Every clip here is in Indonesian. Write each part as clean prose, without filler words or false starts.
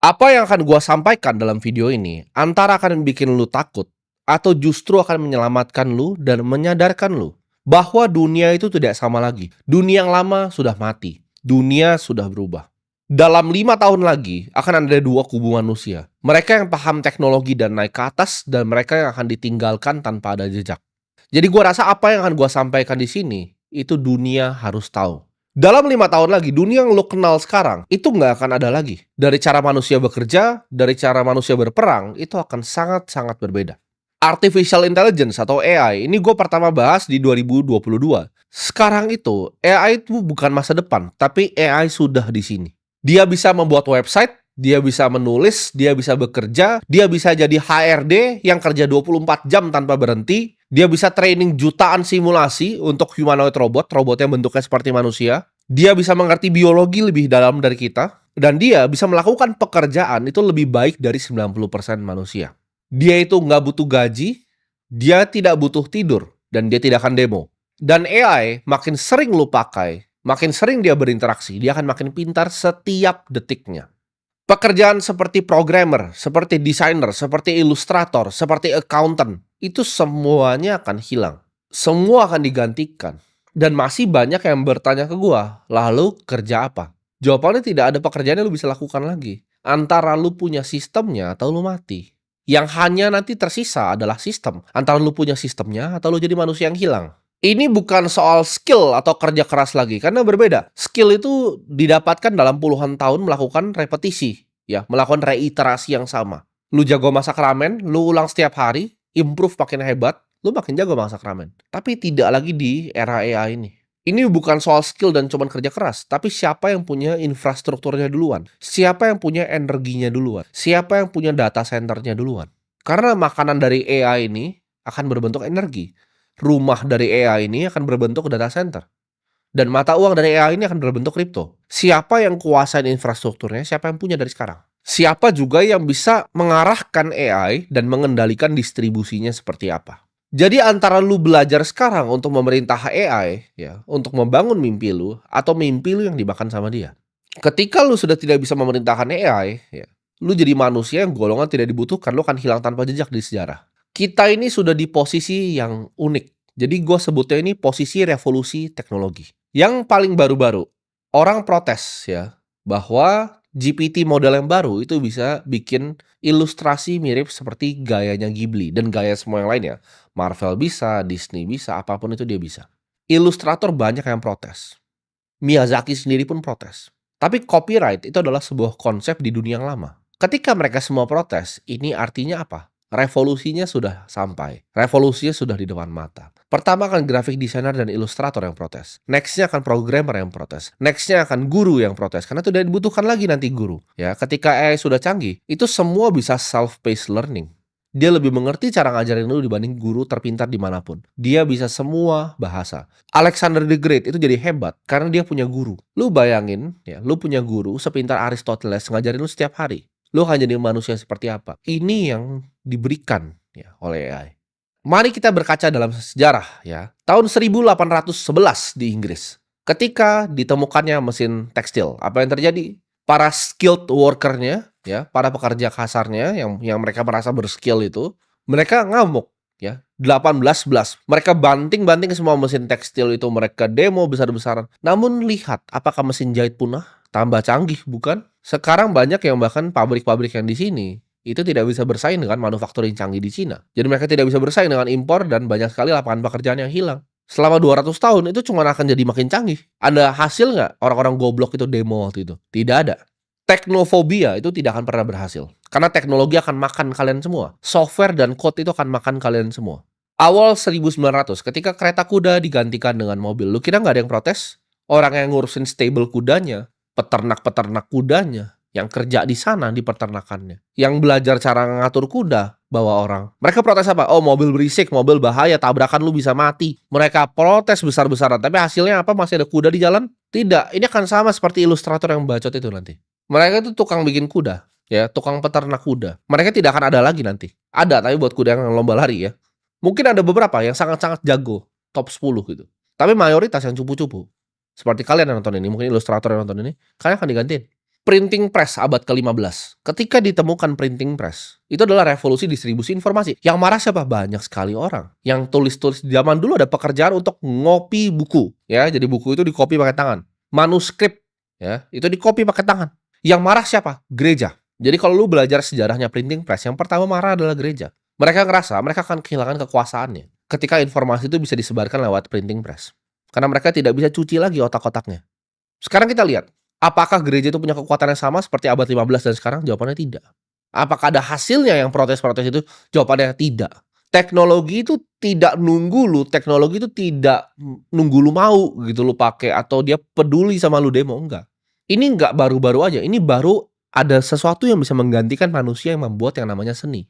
Apa yang akan gua sampaikan dalam video ini antara akan bikin lu takut atau justru akan menyelamatkan lu dan menyadarkan lu bahwa dunia itu tidak sama lagi. Dunia yang lama sudah mati. Dunia sudah berubah. Dalam 5 tahun lagi akan ada dua kubu manusia. Mereka yang paham teknologi dan naik ke atas dan mereka yang akan ditinggalkan tanpa ada jejak. Jadi gua rasa apa yang akan gua sampaikan di sini itu dunia harus tahu. Dalam 5 tahun lagi, dunia yang lo kenal sekarang, itu nggak akan ada lagi. Dari cara manusia bekerja, dari cara manusia berperang, itu akan sangat-sangat berbeda. Artificial Intelligence atau AI, ini gue pertama bahas di 2022. Sekarang itu, AI itu bukan masa depan, tapi AI sudah di sini. Dia bisa membuat website, dia bisa menulis, dia bisa bekerja, dia bisa jadi HRD yang kerja 24 jam tanpa berhenti, dia bisa training jutaan simulasi untuk humanoid robot yang bentuknya seperti manusia. Dia bisa mengerti biologi lebih dalam dari kita. Dan dia bisa melakukan pekerjaan itu lebih baik dari 90% manusia. Dia itu nggak butuh gaji, dia tidak butuh tidur, dan dia tidak akan demo. Dan AI makin sering lu pakai, makin sering dia berinteraksi, dia akan makin pintar setiap detiknya. Pekerjaan seperti programmer, seperti desainer, seperti ilustrator, seperti accountant, itu semuanya akan hilang. Semua akan digantikan. Dan masih banyak yang bertanya ke gua, lalu kerja apa? Jawabannya tidak ada pekerjaan yang lu bisa lakukan lagi. Antara lu punya sistemnya atau lu mati. Yang hanya nanti tersisa adalah sistem. Antara lu punya sistemnya atau lu jadi manusia yang hilang. Ini bukan soal skill atau kerja keras lagi, karena berbeda. Skill itu didapatkan dalam puluhan tahun melakukan repetisi, ya, melakukan reiterasi yang sama. Lu jago masak ramen, lu ulang setiap hari, improve makin hebat, lu makin jago masak ramen. Tapi tidak lagi di era AI ini. Ini bukan soal skill dan cuman kerja keras, tapi siapa yang punya infrastrukturnya duluan, siapa yang punya energinya duluan, siapa yang punya data centernya duluan. Karena makanan dari AI ini akan berbentuk energi. Rumah dari AI ini akan berbentuk data center. Dan mata uang dari AI ini akan berbentuk kripto. Siapa yang kuasain infrastrukturnya, siapa yang punya dari sekarang. Siapa juga yang bisa mengarahkan AI dan mengendalikan distribusinya seperti apa. Jadi antara lu belajar sekarang untuk memerintah AI, ya, untuk membangun mimpi lu, atau mimpi lu yang dimakan sama dia. Ketika lu sudah tidak bisa memerintahkan AI, ya, lu jadi manusia yang golongan tidak dibutuhkan, lu akan hilang tanpa jejak di sejarah. Kita ini sudah di posisi yang unik. Jadi gue sebutnya ini posisi revolusi teknologi. Yang paling baru-baru, orang protes ya, bahwa GPT model yang baru itu bisa bikin ilustrasi mirip seperti gayanya Ghibli dan gaya semua yang lainnya. Marvel bisa, Disney bisa, apapun itu dia bisa. Ilustrator banyak yang protes. Miyazaki sendiri pun protes. Tapi copyright itu adalah sebuah konsep di dunia yang lama. Ketika mereka semua protes, ini artinya apa? Revolusinya sudah sampai. Revolusinya sudah di depan mata. Pertama akan graphic designer dan ilustrator yang protes. Nextnya akan programmer yang protes. Nextnya akan guru yang protes. Karena tidak dibutuhkan lagi nanti guru. Ya, ketika AI sudah canggih, itu semua bisa self-paced learning. Dia lebih mengerti cara ngajarin lu dibanding guru terpintar dimanapun. Dia bisa semua bahasa. Alexander the Great itu jadi hebat karena dia punya guru. Lu bayangin, ya, lu punya guru sepintar Aristoteles ngajarin lu setiap hari. Lu akan jadi manusia seperti apa? Ini yang diberikan ya oleh AI. Mari kita berkaca dalam sejarah ya. Tahun 1811 di Inggris. Ketika ditemukannya mesin tekstil, apa yang terjadi? Para skilled worker-nya ya, para pekerja kasarnya yang mereka merasa berskill itu, mereka ngamuk ya. 1811. Mereka banting-banting semua mesin tekstil itu, mereka demo besar-besaran. Namun lihat, apakah mesin jahit punah? Tambah canggih, bukan? Sekarang banyak yang bahkan pabrik-pabrik yang di sini itu tidak bisa bersaing dengan manufaktur yang canggih di Cina. Jadi mereka tidak bisa bersaing dengan impor dan banyak sekali lapangan pekerjaan yang hilang. Selama 200 tahun itu cuma akan jadi makin canggih. Ada hasil nggak orang-orang goblok itu demo waktu itu? Tidak ada. Teknofobia itu tidak akan pernah berhasil. Karena teknologi akan makan kalian semua. Software dan code itu akan makan kalian semua. Awal 1900 ketika kereta kuda digantikan dengan mobil. Lu kira nggak ada yang protes? Orang yang ngurusin stable kudanya, peternak-peternak kudanya, yang kerja di sana di peternakannya, yang belajar cara ngatur kuda, bawa orang. Mereka protes apa? Oh, mobil berisik, mobil bahaya, tabrakan lu bisa mati. Mereka protes besar-besaran, tapi hasilnya apa? Masih ada kuda di jalan? Tidak, ini akan sama seperti ilustrator yang bacot itu nanti. Mereka itu tukang bikin kuda, ya, tukang peternak kuda. Mereka tidak akan ada lagi nanti. Ada, tapi buat kuda yang lomba lari ya. Mungkin ada beberapa yang sangat-sangat jago, top 10 gitu. Tapi mayoritas yang cupu-cupu. Seperti kalian yang nonton ini, mungkin ilustrator yang nonton ini, kalian akan digantiin. Printing press abad ke-15. Ketika ditemukan printing press, itu adalah revolusi distribusi informasi. Yang marah siapa? Banyak sekali orang. Yang tulis-tulis zaman dulu ada pekerjaan untuk ngopi buku, ya. Jadi buku itu dikopi pakai tangan. Manuskrip, ya, itu dikopi pakai tangan. Yang marah siapa? Gereja. Jadi kalau lu belajar sejarahnya printing press, yang pertama marah adalah gereja. Mereka ngerasa mereka akan kehilangan kekuasaannya ketika informasi itu bisa disebarkan lewat printing press. Karena mereka tidak bisa cuci lagi otak-otaknya. Sekarang kita lihat, apakah gereja itu punya kekuatan yang sama seperti abad 15 dan sekarang? Jawabannya tidak. Apakah ada hasilnya yang protes-protes itu? Jawabannya tidak. Teknologi itu tidak nunggu lu, teknologi itu tidak nunggu lu mau gitu lu pakai atau dia peduli sama lu demo, enggak. Ini enggak baru-baru aja, ini baru ada sesuatu yang bisa menggantikan manusia yang membuat yang namanya seni.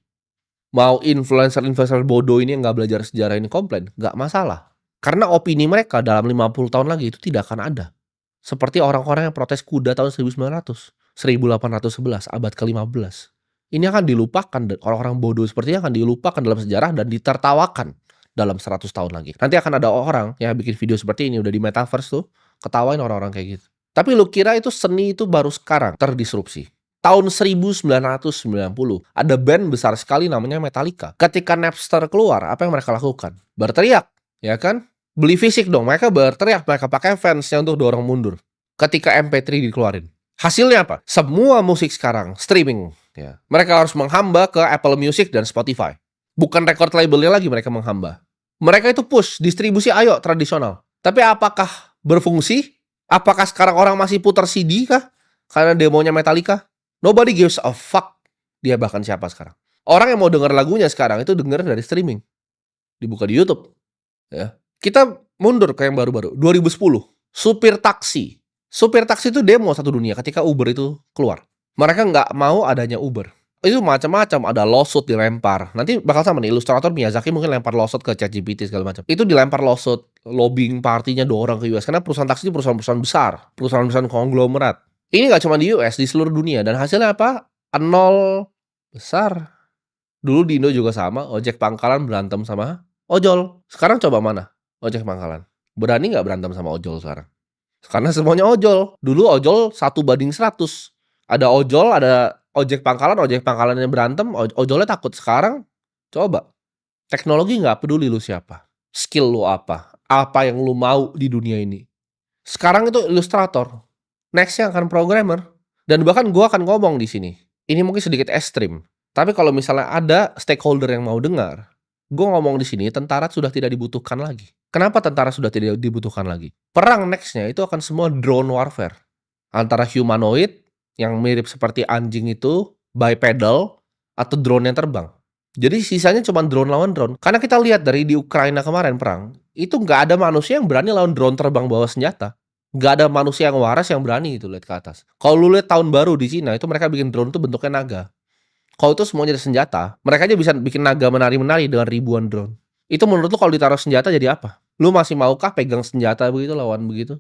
Mau influencer-influencer bodoh ini yang nggak belajar sejarah ini komplain, nggak masalah. Karena opini mereka dalam 50 tahun lagi itu tidak akan ada. Seperti orang-orang yang protes kuda tahun 1900, 1811, abad ke-15. Ini akan dilupakan, dan orang-orang bodoh seperti ini akan dilupakan dalam sejarah dan ditertawakan dalam 100 tahun lagi. Nanti akan ada orang yang bikin video seperti ini, udah di metaverse tuh, ketawain orang-orang kayak gitu. Tapi lu kira itu seni itu baru sekarang terdisrupsi? Tahun 1990, ada band besar sekali namanya Metallica. Ketika Napster keluar, apa yang mereka lakukan? Berteriak, ya kan? Beli fisik dong, mereka berteriak, mereka pakai fansnya untuk dorong mundur. Ketika MP3 dikeluarin. Hasilnya apa? Semua musik sekarang streaming. Ya. Mereka harus menghamba ke Apple Music dan Spotify. Bukan record labelnya lagi mereka menghamba. Mereka itu push, distribusi ayo tradisional. Tapi apakah berfungsi? Apakah sekarang orang masih putar CD kah? Karena demonya Metallica? Nobody gives a fuck. Dia bahkan siapa sekarang? Orang yang mau denger lagunya sekarang itu denger dari streaming. Dibuka di YouTube. Ya. Kita mundur ke yang baru-baru. 2010. Supir taksi. Supir taksi itu demo satu dunia ketika Uber itu keluar. Mereka nggak mau adanya Uber. Itu macam-macam. Ada lawsuit dilempar. Nanti bakal sama nih. Ilustrator Miyazaki mungkin lempar lawsuit ke ChatGPT segala macam. Itu dilempar lawsuit. Lobbying partinya dorong ke US. Karena perusahaan taksi itu perusahaan-perusahaan besar. Perusahaan-perusahaan konglomerat. Ini nggak cuma di US, di seluruh dunia. Dan hasilnya apa? Nol besar. Dulu di Indo juga sama. Ojek pangkalan berantem sama ojol. Sekarang coba mana? Ojek pangkalan. Berani nggak berantem sama ojol sekarang? Karena semuanya ojol. Dulu ojol 1:100. Ada ojol, ada ojek pangkalannya berantem, ojolnya takut. Sekarang, coba. Teknologi nggak peduli lu siapa. Skill lu apa yang lu mau di dunia ini. Sekarang itu ilustrator. Nextnya akan programmer. Dan bahkan gua akan ngomong di sini. Ini mungkin sedikit ekstrim. Tapi kalau misalnya ada stakeholder yang mau dengar, gue ngomong di sini, tentara sudah tidak dibutuhkan lagi. Kenapa tentara sudah tidak dibutuhkan lagi? Perang nextnya itu akan semua drone warfare. Antara humanoid, yang mirip seperti anjing itu, bipedal, atau drone yang terbang. Jadi sisanya cuma drone lawan drone. Karena kita lihat dari di Ukraina kemarin perang, itu nggak ada manusia yang berani lawan drone terbang bawa senjata. Nggak ada manusia yang waras yang berani itu lihat ke atas. Kalau lu lihat tahun baru di Cina, itu mereka bikin drone itu bentuknya naga. Kalau itu semuanya ada senjata, mereka aja bisa bikin naga menari-menari dengan ribuan drone. Itu menurut lu kalau ditaruh senjata jadi apa? Lu masih maukah pegang senjata begitu lawan begitu?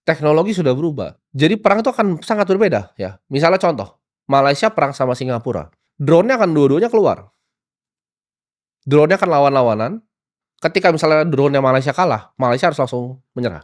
Teknologi sudah berubah. Jadi perang itu akan sangat berbeda ya. Misalnya contoh, Malaysia perang sama Singapura. Drone-nya akan dua-duanya keluar. Drone-nya akan lawan-lawanan. Ketika misalnya drone-nya Malaysia kalah, Malaysia harus langsung menyerah.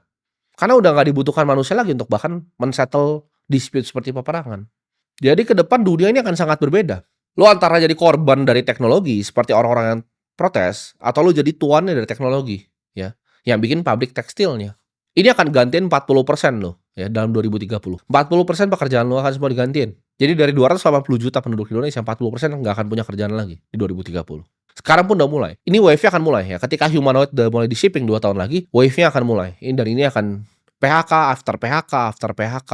Karena udah nggak dibutuhkan manusia lagi untuk bahkan men-settle dispute seperti peperangan. Jadi ke depan dunia ini akan sangat berbeda. Lu antara jadi korban dari teknologi seperti orang-orang yang protes, atau lu jadi tuannya dari teknologi, ya, yang bikin pabrik tekstilnya. Ini akan gantiin 40% lo, ya, dalam 2030. 40% pekerjaan lo akan semua digantiin. Jadi dari 280 juta penduduk Indonesia, 40% nggak akan punya kerjaan lagi di 2030. Sekarang pun udah mulai. Ini wave-nya akan mulai ya. Ketika humanoid udah mulai di shipping 2 tahun lagi, wave-nya akan mulai. Dan ini akan PHK, after PHK, after PHK.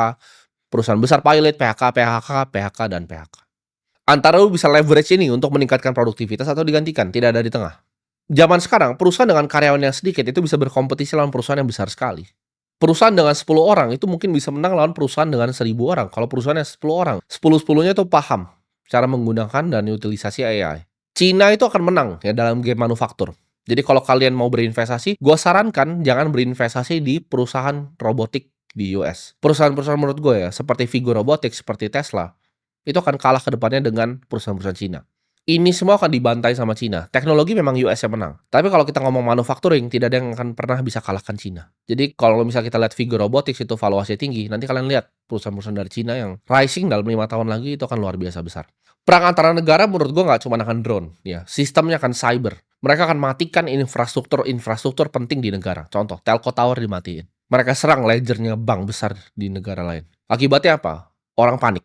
Perusahaan besar pilot, PHK, dan PHK. Antara lu bisa leverage ini untuk meningkatkan produktivitas atau digantikan, tidak ada di tengah. Zaman sekarang, perusahaan dengan karyawan yang sedikit itu bisa berkompetisi lawan perusahaan yang besar sekali. Perusahaan dengan 10 orang itu mungkin bisa menang lawan perusahaan dengan 1000 orang. Kalau perusahaan yang 10 orang, 10-10-nya itu paham cara menggunakan dan utilisasi AI. Cina itu akan menang ya dalam game manufaktur. Jadi kalau kalian mau berinvestasi, gue sarankan jangan berinvestasi di perusahaan robotik di US. Perusahaan-perusahaan menurut gue ya, seperti Vigo Robotics, seperti Tesla, itu akan kalah ke depannya dengan perusahaan-perusahaan Cina. Ini semua akan dibantai sama Cina. Teknologi memang US yang menang. Tapi kalau kita ngomong manufacturing, tidak ada yang akan pernah bisa kalahkan Cina. Jadi kalau misalnya kita lihat Figure Robotics itu valuasinya tinggi, nanti kalian lihat perusahaan-perusahaan dari Cina yang rising dalam 5 tahun lagi itu akan luar biasa besar. Perang antara negara menurut gua nggak cuma akan drone, ya. Sistemnya akan cyber. Mereka akan matikan infrastruktur penting di negara. Contoh, telco tower dimatiin. Mereka serang ledgernya bank besar di negara lain. Akibatnya apa? Orang panik.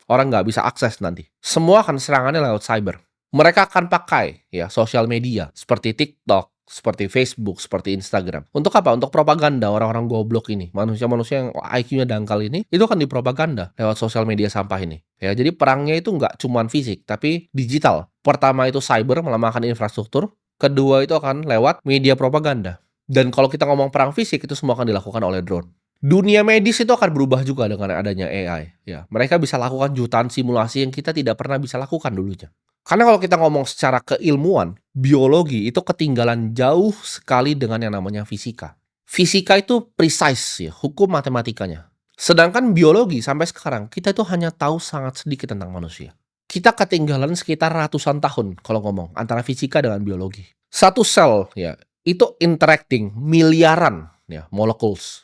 Orang nggak bisa akses nanti. Semua akan serangannya lewat cyber. Mereka akan pakai ya sosial media seperti TikTok, seperti Facebook, seperti Instagram. Untuk apa? Untuk propaganda orang-orang goblok ini. Manusia-manusia yang IQ-nya dangkal ini, itu akan dipropaganda lewat sosial media sampah ini. Ya, jadi perangnya itu nggak cuma fisik, tapi digital. Pertama itu cyber, melemahkan infrastruktur. Kedua itu akan lewat media propaganda. Dan kalau kita ngomong perang fisik, itu semua akan dilakukan oleh drone. Dunia medis itu akan berubah juga dengan adanya AI. Ya, mereka bisa lakukan jutaan simulasi yang kita tidak pernah bisa lakukan dulunya. Karena kalau kita ngomong secara keilmuan, biologi itu ketinggalan jauh sekali dengan yang namanya fisika. Fisika itu precise ya, hukum matematikanya. Sedangkan biologi sampai sekarang, kita itu hanya tahu sangat sedikit tentang manusia. Kita ketinggalan sekitar ratusan tahun kalau ngomong antara fisika dengan biologi. Satu sel ya, itu interacting miliaran ya, molecules.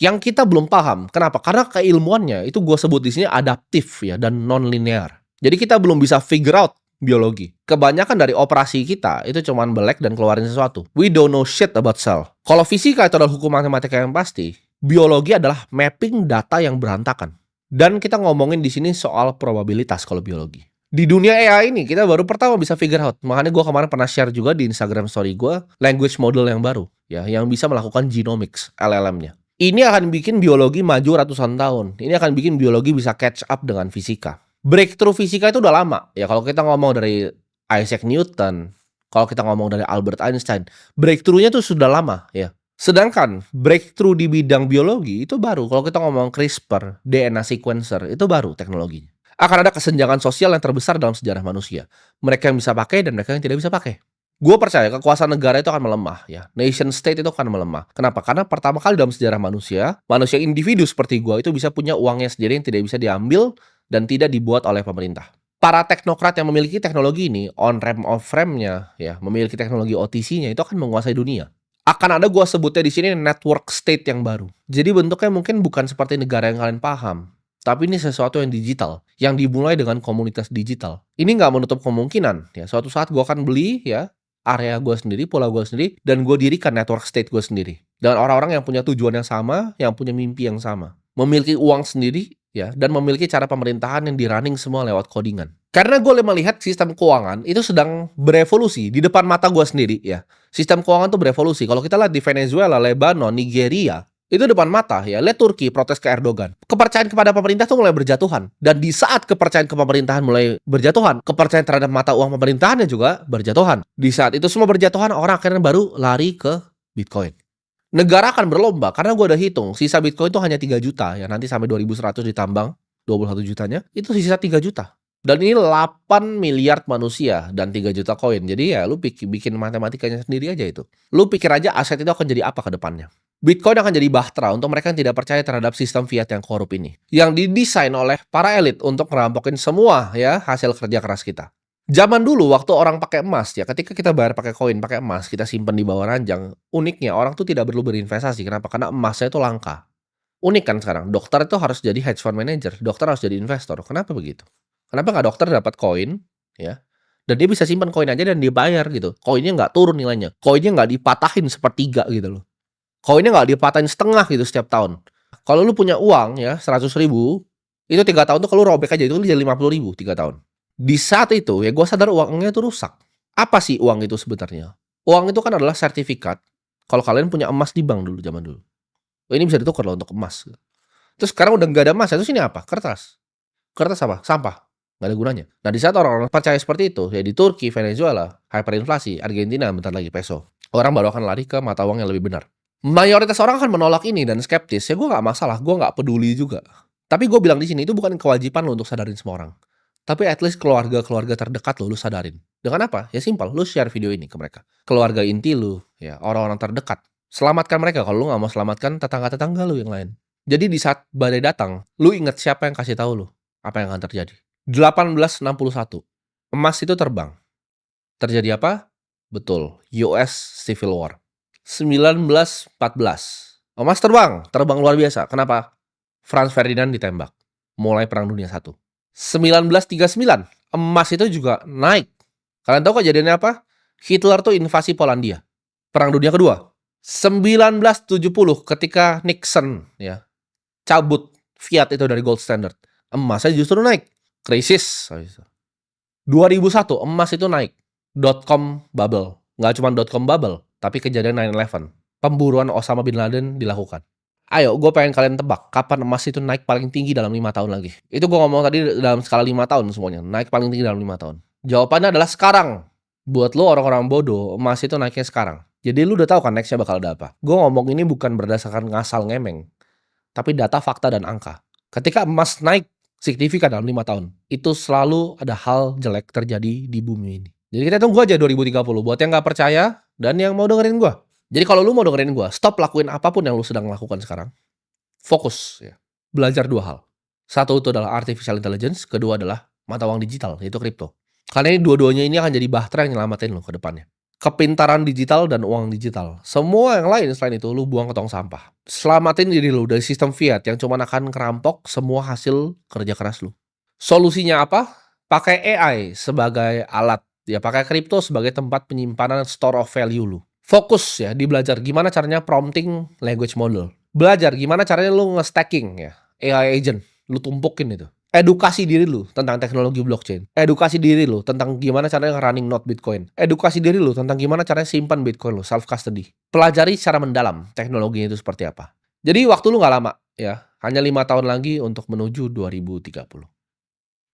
Yang kita belum paham. Kenapa? Karena keilmuannya itu gue sebut di sini adaptif ya dan non-linear. Jadi kita belum bisa figure out biologi. Kebanyakan dari operasi kita itu cuman belek dan keluarin sesuatu. We don't know shit about cell. Kalau fisika itu adalah hukum matematika yang pasti, biologi adalah mapping data yang berantakan. Dan kita ngomongin di sini soal probabilitas kalau biologi. Di dunia AI ini kita baru pertama bisa figure out. Makanya gue kemarin pernah share juga di Instagram story gue language model yang baru ya, yang bisa melakukan genomics LLM-nya. Ini akan bikin biologi maju ratusan tahun. Ini akan bikin biologi bisa catch up dengan fisika. Breakthrough fisika itu udah lama. Ya kalau kita ngomong dari Isaac Newton, kalau kita ngomong dari Albert Einstein, breakthrough-nya tuh sudah lama ya. Sedangkan breakthrough di bidang biologi itu baru. Kalau kita ngomong CRISPR, DNA sequencer, itu baru teknologinya. Akan ada kesenjangan sosial yang terbesar dalam sejarah manusia. Mereka yang bisa pakai dan mereka yang tidak bisa pakai. Gue percaya kekuasaan negara itu akan melemah ya. Nation state itu akan melemah. Kenapa? Karena pertama kali dalam sejarah manusia individu seperti gue itu bisa punya uangnya sendiri yang tidak bisa diambil dan tidak dibuat oleh pemerintah. Para teknokrat yang memiliki teknologi ini, on-ramp off-ramp-nya, ya, memiliki teknologi OTC-nya itu akan menguasai dunia. Akan ada gue sebutnya di sini network state yang baru. Jadi bentuknya mungkin bukan seperti negara yang kalian paham, tapi ini sesuatu yang digital, yang dimulai dengan komunitas digital. Ini nggak menutup kemungkinan, ya. Suatu saat gue akan beli, ya, area gue sendiri, pulau gue sendiri, dan gue dirikan network state gue sendiri. Dengan orang-orang yang punya tujuan yang sama, yang punya mimpi yang sama. Memiliki uang sendiri, ya, dan memiliki cara pemerintahan yang di-running semua lewat codingan. Karena gue melihat sistem keuangan itu sedang berevolusi di depan mata gue sendiri, ya. Sistem keuangan tuh berevolusi. Kalau kita lihat di Venezuela, Lebanon, Nigeria, itu depan mata ya. Lihat Turki protes ke Erdogan. Kepercayaan kepada pemerintah tuh mulai berjatuhan. Dan di saat kepercayaan ke pemerintahan mulai berjatuhan, kepercayaan terhadap mata uang pemerintahannya juga berjatuhan. Di saat itu semua berjatuhan, orang akhirnya baru lari ke Bitcoin. Negara akan berlomba, karena gue udah hitung, sisa Bitcoin itu hanya 3 juta, ya nanti sampai 2100 ditambang, 21 jutanya, itu sisa 3 juta. Dan ini 8 miliar manusia, dan 3 juta koin. Jadi ya lu bikin matematikanya sendiri aja itu. Lu pikir aja aset itu akan jadi apa ke depannya. Bitcoin akan jadi bahtera untuk mereka yang tidak percaya terhadap sistem fiat yang korup ini. Yang didesain oleh para elit untuk merampokin semua ya hasil kerja keras kita. Zaman dulu waktu orang pakai emas ya, ketika kita bayar pakai koin, pakai emas, kita simpan di bawah ranjang, uniknya orang tuh tidak perlu berinvestasi. Kenapa? Karena emasnya itu langka. Unik kan sekarang, dokter itu harus jadi hedge fund manager, dokter harus jadi investor. Kenapa begitu? Kenapa nggak dokter dapat koin, ya, dan dia bisa simpan koin aja dan dia bayar gitu. Koinnya nggak turun nilainya, koinnya nggak dipatahin sepertiga gitu loh. Koinnya nggak dipatahin setengah gitu setiap tahun. Kalau lu punya uang ya 100.000, itu 3 tahun tuh kalau robek aja itu jadi 50.000 3 tahun. Di saat itu ya gue sadar uangnya itu rusak. Apa sih uang itu sebenarnya? Uang itu kan adalah sertifikat. Kalau kalian punya emas di bank dulu zaman dulu, oh, ini bisa ditukar loh untuk emas. Terus sekarang udah nggak ada emas, terus ini apa? Kertas. Kertas apa? Sampah. Nggak ada gunanya. Nah di saat orang-orang percaya seperti itu, ya di Turki, Venezuela, hyperinflasi, Argentina, bentar lagi peso, orang baru akan lari ke mata uang yang lebih benar. Mayoritas orang akan menolak ini dan skeptis. Ya gue nggak masalah, gue nggak peduli juga. Tapi gue bilang di sini itu bukan kewajiban lo untuk sadarin semua orang. Tapi at least keluarga-keluarga terdekat lu sadarin. Dengan apa? Ya simpel, lu share video ini ke mereka. Keluarga inti lu, ya orang-orang terdekat. Selamatkan mereka. Kalau lu nggak mau selamatkan tetangga-tetangga lu yang lain. Jadi di saat badai datang, lu ingat siapa yang kasih tahu lu apa yang akan terjadi. 1861, emas itu terbang. Terjadi apa? Betul, US Civil War. 1914. Emas terbang luar biasa. Kenapa? Franz Ferdinand ditembak. Mulai Perang Dunia I. 1939, emas itu juga naik. Kalian tahu kejadiannya apa? Hitler tuh invasi Polandia. Perang Dunia Kedua. 1970 ketika Nixon ya cabut fiat itu dari gold standard, emasnya justru naik. Krisis. 2001 emas itu naik. .com bubble. Nggak cuma .com bubble, tapi kejadian 9/11. Pemburuan Osama bin Laden dilakukan. Ayo, gue pengen kalian tebak, kapan emas itu naik paling tinggi dalam 5 tahun lagi? Itu gue ngomong tadi dalam skala 5 tahun semuanya. Naik paling tinggi dalam 5 tahun. Jawabannya adalah sekarang. Buat lo orang-orang bodoh, emas itu naiknya sekarang. Jadi lu udah tahu kan nextnya bakal ada apa. Gue ngomong ini bukan berdasarkan ngasal ngemeng, tapi data, fakta, dan angka. Ketika emas naik signifikan dalam 5 tahun, itu selalu ada hal jelek terjadi di bumi ini. Jadi kita tunggu aja 2030. Buat yang nggak percaya dan yang mau dengerin gue. Jadi kalau lu mau dengerin gue, stop lakuin apapun yang lu sedang lakukan sekarang. Fokus ya. Belajar 2 hal. Satu itu adalah artificial intelligence, kedua adalah mata uang digital, yaitu kripto. Karena ini dua-duanya ini akan jadi bahtera yang nyelamatin lu ke depannya. Kepintaran digital dan uang digital. Semua yang lain selain itu lu buang ke tong sampah. Selamatin diri lu dari sistem fiat yang cuma akan kerampok semua hasil kerja keras lu. Solusinya apa? Pakai AI sebagai alat. Ya pakai kripto sebagai tempat penyimpanan store of value lu. Fokus ya di belajar gimana caranya prompting language model. Belajar gimana caranya lu nge-stacking ya AI agent. Lu tumpukin itu. Edukasi diri lu tentang teknologi blockchain. Edukasi diri lu tentang gimana caranya running node Bitcoin. Edukasi diri lu tentang gimana caranya simpan Bitcoin lu, self custody. Pelajari secara mendalam teknologinya itu seperti apa. Jadi waktu lu nggak lama ya, hanya 5 tahun lagi untuk menuju 2030.